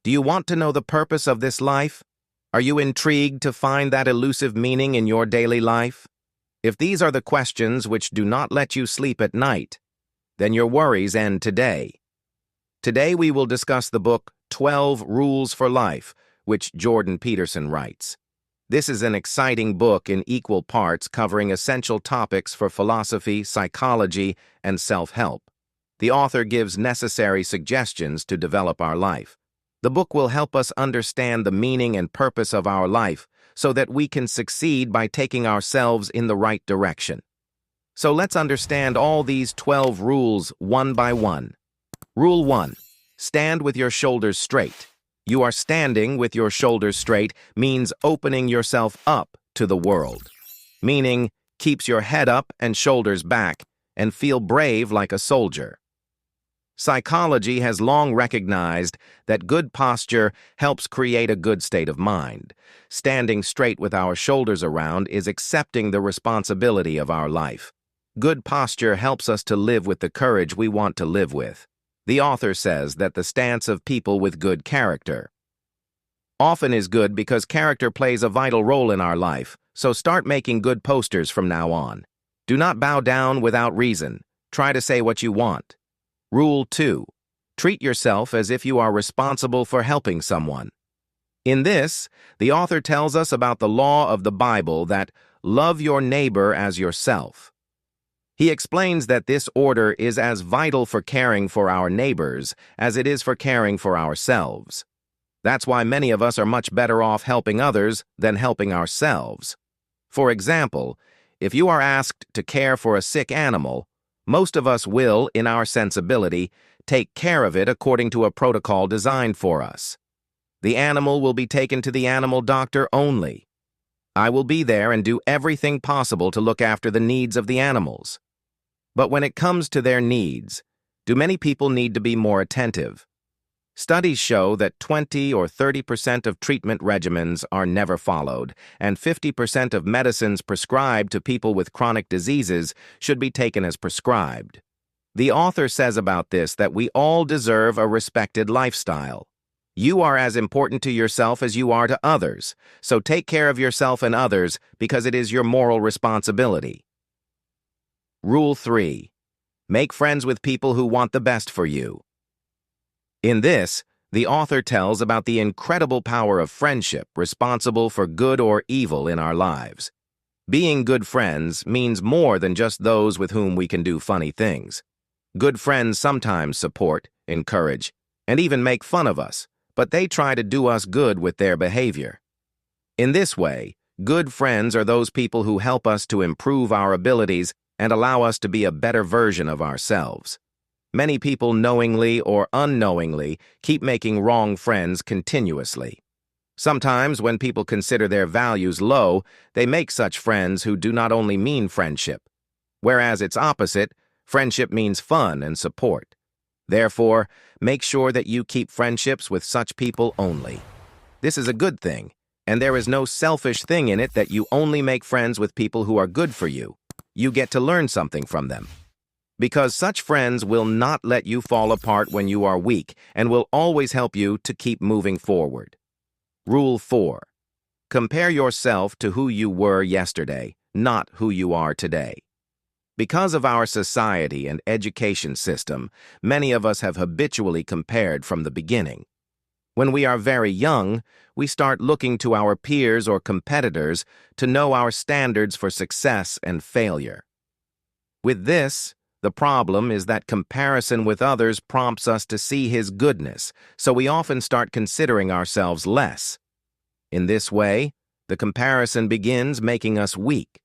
Do you want to know the purpose of this life? Are you intrigued to find that elusive meaning in your daily life? If these are the questions which do not let you sleep at night, then your worries end today. Today we will discuss the book 12 Rules for Life, which Jordan Peterson writes. This is an exciting book in equal parts covering essential topics for philosophy, psychology, and self-help. The author gives necessary suggestions to develop our life. The book will help us understand the meaning and purpose of our life so that we can succeed by taking ourselves in the right direction. So let's understand all these 12 rules one by one. Rule 1. Stand with your shoulders straight. You are standing with your shoulders straight means opening yourself up to the world. Meaning, keeps your head up and shoulders back and feel brave like a soldier. Psychology has long recognized that good posture helps create a good state of mind. Standing straight with our shoulders around is accepting the responsibility of our life. Good posture helps us to live with the courage we want to live with. The author says that the stance of people with good character often is good because character plays a vital role in our life, so start making good posters from now on. Do not bow down without reason. Try to say what you want. Rule 2. Treat yourself as if you are responsible for helping someone. In this, the author tells us about the law of the Bible that love your neighbor as yourself. He explains that this order is as vital for caring for our neighbors as it is for caring for ourselves. That's why many of us are much better off helping others than helping ourselves. For example, if you are asked to care for a sick animal, most of us will, in our sensibility, take care of it according to a protocol designed for us. The animal will be taken to the animal doctor only. I will be there and do everything possible to look after the needs of the animals. But when it comes to their needs, do many people need to be more attentive? Studies show that 20 or 30% of treatment regimens are never followed, and 50% of medicines prescribed to people with chronic diseases should be taken as prescribed. The author says about this that we all deserve a respected lifestyle. You are as important to yourself as you are to others, so take care of yourself and others because it is your moral responsibility. Rule 3. Make friends with people who want the best for you. In this, the author tells about the incredible power of friendship responsible for good or evil in our lives. Being good friends means more than just those with whom we can do funny things. Good friends sometimes support, encourage, and even make fun of us, but they try to do us good with their behavior. In this way, good friends are those people who help us to improve our abilities and allow us to be a better version of ourselves. Many people knowingly or unknowingly keep making wrong friends continuously. Sometimes when people consider their values low, they make such friends who do not only mean friendship, whereas its opposite, friendship means fun and support. Therefore, make sure that you keep friendships with such people only. This is a good thing, and there is no selfish thing in it that you only make friends with people who are good for you. You get to learn something from them. Because such friends will not let you fall apart when you are weak and will always help you to keep moving forward. Rule 4. Compare yourself to who you were yesterday, not who you are today. Because of our society and education system, many of us have habitually compared from the beginning. When we are very young, we start looking to our peers or competitors to know our standards for success and failure. With this, the problem is that comparison with others prompts us to see his goodness, so we often start considering ourselves less. In this way, the comparison begins making us weak.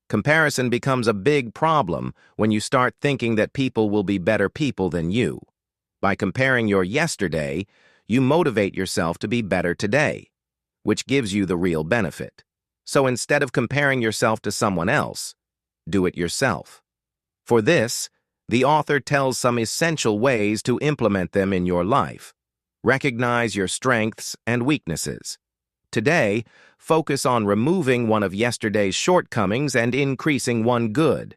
Comparison becomes a big problem when you start thinking that people will be better people than you. By comparing your yesterday, you motivate yourself to be better today, which gives you the real benefit. So instead of comparing yourself to someone else, do it yourself. For this, the author tells some essential ways to implement them in your life. Recognize your strengths and weaknesses. Today, focus on removing one of yesterday's shortcomings and increasing one good.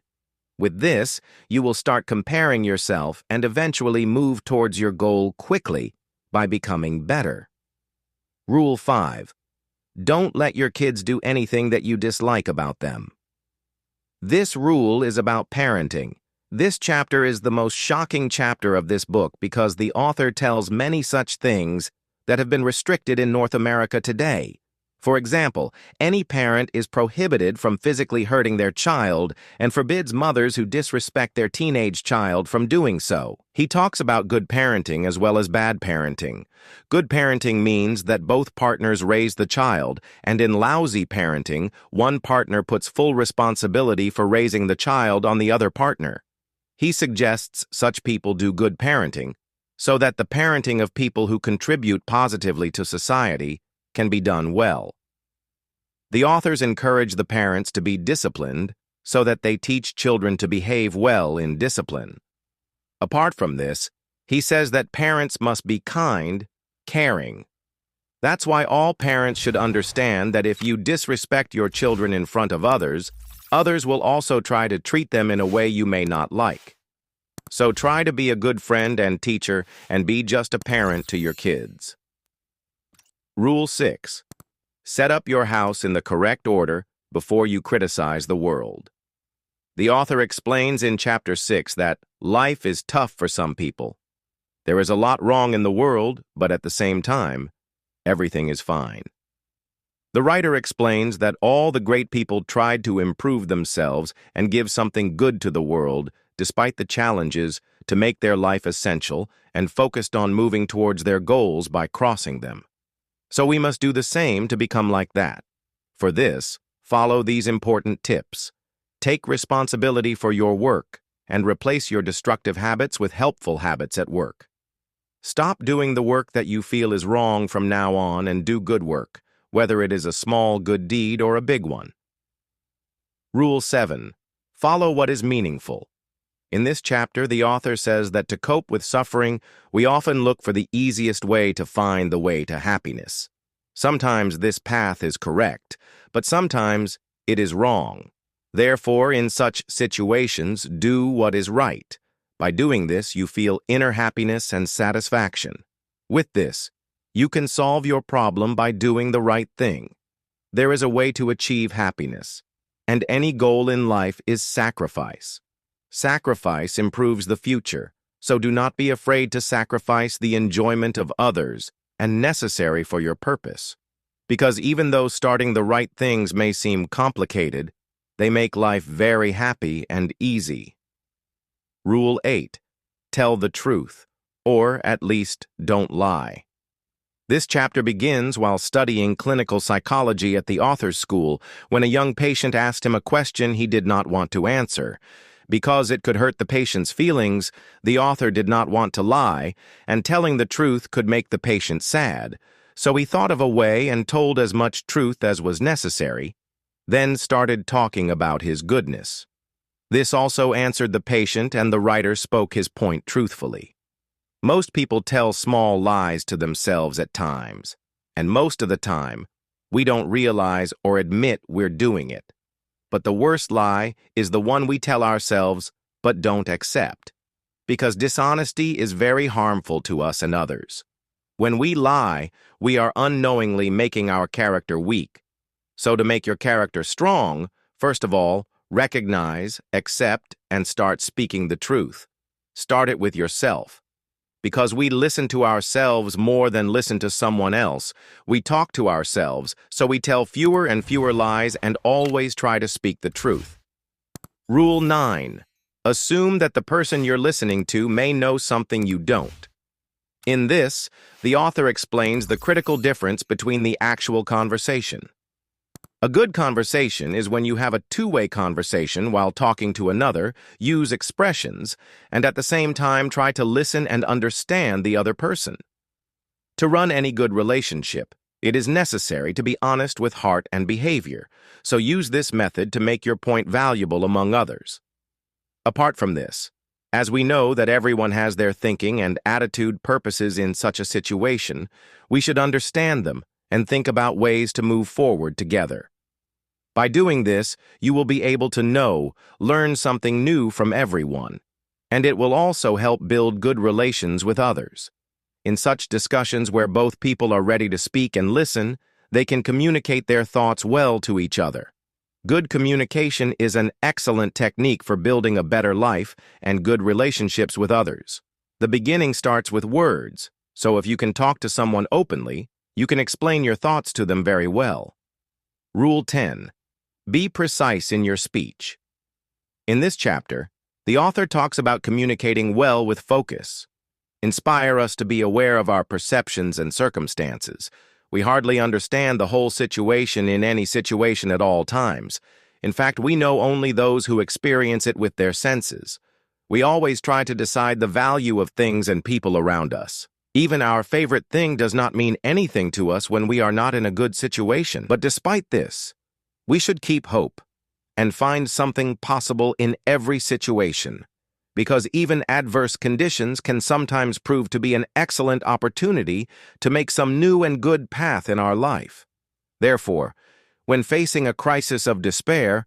With this, you will start comparing yourself and eventually move towards your goal quickly by becoming better. Rule 5. Don't let your kids do anything that you dislike about them. This rule is about parenting. This chapter is the most shocking chapter of this book because the author tells many such things that have been restricted in North America today. For example, any parent is prohibited from physically hurting their child and forbids mothers who disrespect their teenage child from doing so. He talks about good parenting as well as bad parenting. Good parenting means that both partners raise the child, and in lousy parenting, one partner puts full responsibility for raising the child on the other partner. He suggests such people do good parenting so that the parenting of people who contribute positively to society can be done well. The authors encourage the parents to be disciplined so that they teach children to behave well in discipline. Apart from this, he says that parents must be kind, caring. That's why all parents should understand that if you disrespect your children in front of others, others will also try to treat them in a way you may not like. So try to be a good friend and teacher and be just a parent to your kids. Rule 6. Set up your house in the correct order before you criticize the world. The author explains in Chapter 6 that life is tough for some people. There is a lot wrong in the world, but at the same time, everything is fine. The writer explains that all the great people tried to improve themselves and give something good to the world, despite the challenges, to make their life essential and focused on moving towards their goals by crossing them. So we must do the same to become like that. For this, follow these important tips. Take responsibility for your work and replace your destructive habits with helpful habits at work. Stop doing the work that you feel is wrong from now on and do good work, whether it is a small good deed or a big one. Rule 7. Follow what is meaningful. In this chapter, the author says that to cope with suffering, we often look for the easiest way to find the way to happiness. Sometimes this path is correct, but sometimes it is wrong. Therefore, in such situations, do what is right. By doing this, you feel inner happiness and satisfaction. With this, you can solve your problem by doing the right thing. There is a way to achieve happiness, and any goal in life is sacrifice. Sacrifice improves the future, so do not be afraid to sacrifice the enjoyment of others and necessary for your purpose. Because even though starting the right things may seem complicated, they make life very happy and easy. Rule 8. Tell the truth, or at least don't lie. This chapter begins while studying clinical psychology at the author's school when a young patient asked him a question he did not want to answer. Because it could hurt the patient's feelings, the author did not want to lie, and telling the truth could make the patient sad. So he thought of a way and told as much truth as was necessary, then started talking about his goodness. This also answered the patient, and the writer spoke his point truthfully. Most people tell small lies to themselves at times, and most of the time, we don't realize or admit we're doing it. But the worst lie is the one we tell ourselves but don't accept, because dishonesty is very harmful to us and others. When we lie, we are unknowingly making our character weak. So to make your character strong, first of all, recognize, accept, and start speaking the truth. Start it with yourself. Because we listen to ourselves more than listen to someone else, we talk to ourselves, so we tell fewer and fewer lies and always try to speak the truth. Rule 9. Assume that the person you're listening to may know something you don't. In this, the author explains the critical difference between the actual conversation. A good conversation is when you have a two-way conversation while talking to another, use expressions, and at the same time try to listen and understand the other person. To run any good relationship, it is necessary to be honest with heart and behavior, so use this method to make your point valuable among others. Apart from this, as we know that everyone has their thinking and attitude purposes in such a situation, we should understand them and think about ways to move forward together. By doing this, you will be able to learn something new from everyone, and it will also help build good relations with others. In such discussions where both people are ready to speak and listen, they can communicate their thoughts well to each other. Good communication is an excellent technique for building a better life and good relationships with others. The beginning starts with words, so if you can talk to someone openly, you can explain your thoughts to them very well. Rule 10. Be precise in your speech. In this chapter, the author talks about communicating well with focus. Inspire us to be aware of our perceptions and circumstances. We hardly understand the whole situation in any situation at all times. In fact, we know only those who experience it with their senses. We always try to decide the value of things and people around us. Even our favorite thing does not mean anything to us when we are not in a good situation. But despite this, we should keep hope and find something possible in every situation, because even adverse conditions can sometimes prove to be an excellent opportunity to make some new and good path in our life. Therefore, when facing a crisis of despair,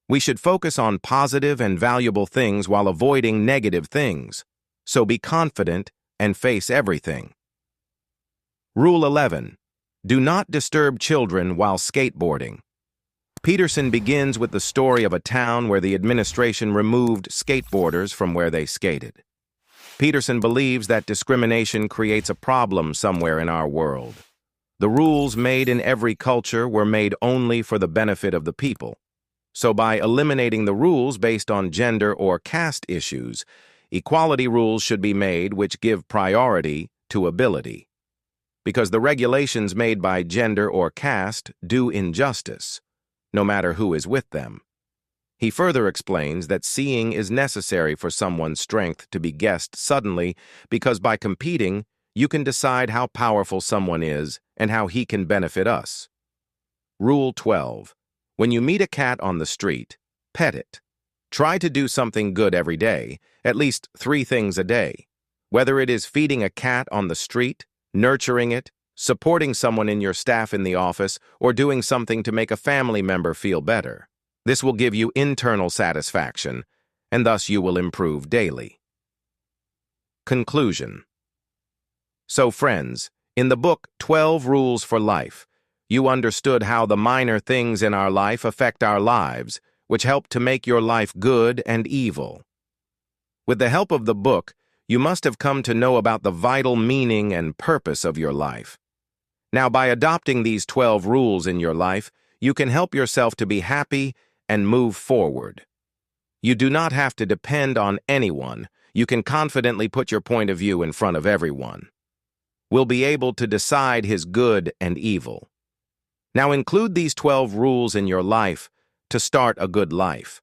we should focus on positive and valuable things while avoiding negative things. So be confident and face everything. Rule 11. Do not disturb children while skateboarding. Peterson begins with the story of a town where the administration removed skateboarders from where they skated. Peterson believes that discrimination creates a problem somewhere in our world. The rules made in every culture were made only for the benefit of the people. So by eliminating the rules based on gender or caste issues, equality rules should be made which give priority to ability. Because the regulations made by gender or caste do injustice, no matter who is with them. He further explains that seeing is necessary for someone's strength to be guessed suddenly because by competing, you can decide how powerful someone is and how he can benefit us. Rule 12. When you meet a cat on the street, pet it. Try to do something good every day, at least 3 things a day. Whether it is feeding a cat on the street, nurturing it, supporting someone in your staff in the office, or doing something to make a family member feel better. This will give you internal satisfaction, and thus you will improve daily. Conclusion. So friends, in the book 12 Rules for Life, you understood how the minor things in our life affect our lives, which help to make your life good and evil. With the help of the book, you must have come to know about the vital meaning and purpose of your life. Now, by adopting these 12 rules in your life, you can help yourself to be happy and move forward. You do not have to depend on anyone. You can confidently put your point of view in front of everyone. Will be able to decide his good and evil. Now, include these 12 rules in your life to start a good life.